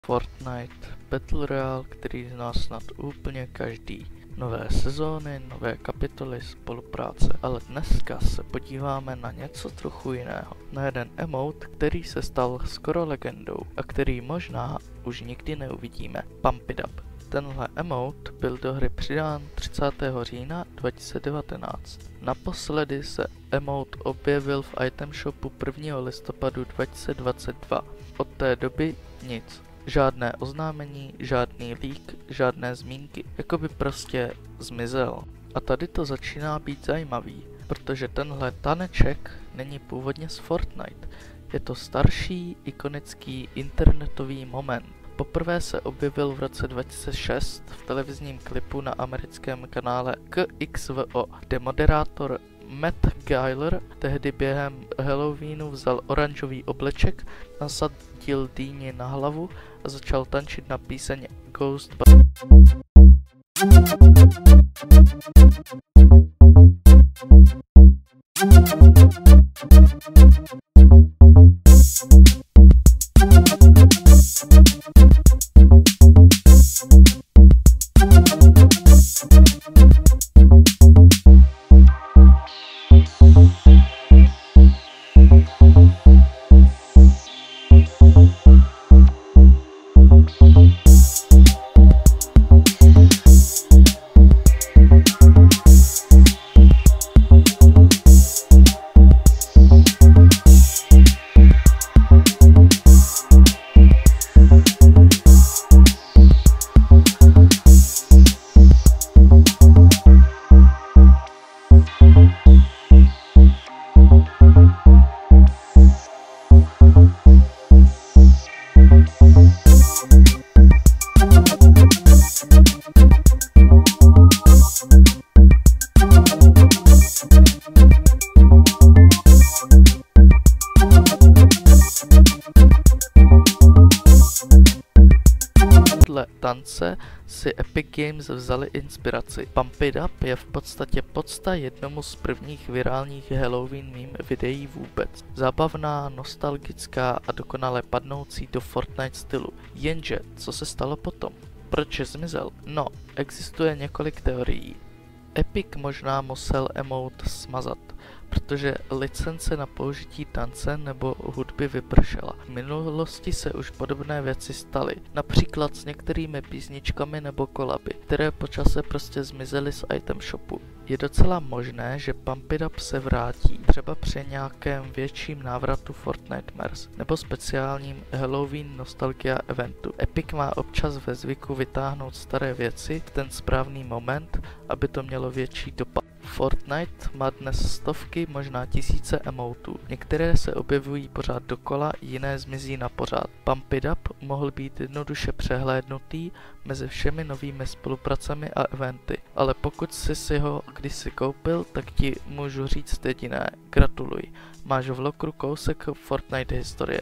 Fortnite Battle Royale, který zná snad úplně každý. Nové sezóny, nové kapitoly, spolupráce, ale dneska se podíváme na něco trochu jiného. Na jeden emote, který se stal skoro legendou a který možná už nikdy neuvidíme. Pump It Up. Tenhle emote byl do hry přidán 30. října 2019. Naposledy se emote objevil v item shopu 1. listopadu 2022. Od té doby nic. Žádné oznámení, žádný leak, žádné zmínky, jakoby prostě zmizel. A tady to začíná být zajímavý, protože tenhle taneček není původně z Fortnite. Je to starší, ikonický internetový moment. Poprvé se objevil v roce 2006 v televizním klipu na americkém kanále KXVO, kde moderátor Matt Geiler tehdy během Halloweenu vzal oranžový obleček, nasadil dýni na hlavu a začal tančit na píseň Ghostbusters. Tance si Epic Games vzali inspiraci. Pump It Up je v podstatě podsta jednomu z prvních virálních Halloween meme videí vůbec. Zábavná, nostalgická a dokonale padnoucí do Fortnite stylu. Jenže, co se stalo potom? Proč zmizel? No, existuje několik teorií. Epic možná musel emote smazat, protože licence na použití tance nebo hudby vypršela. V minulosti se už podobné věci staly, například s některými písničkami nebo kolaby, které po čase prostě zmizely z item shopu. Je docela možné, že Pump It Up se vrátí, třeba při nějakém větším návratu Fortnitemers nebo speciálním Halloween nostalgia eventu. Epic má občas ve zvyku vytáhnout staré věci v ten správný moment, aby to mělo větší dopad. Fortnite má dnes stovky, možná tisíce emotů. Některé se objevují pořád dokola, jiné zmizí na pořád. Pump It Up mohl být jednoduše přehlédnutý mezi všemi novými spolupracemi a eventy. Ale pokud jsi si ho kdysi koupil, tak ti můžu říct jediné. Gratuluj. Máš v lokru kousek Fortnite historie.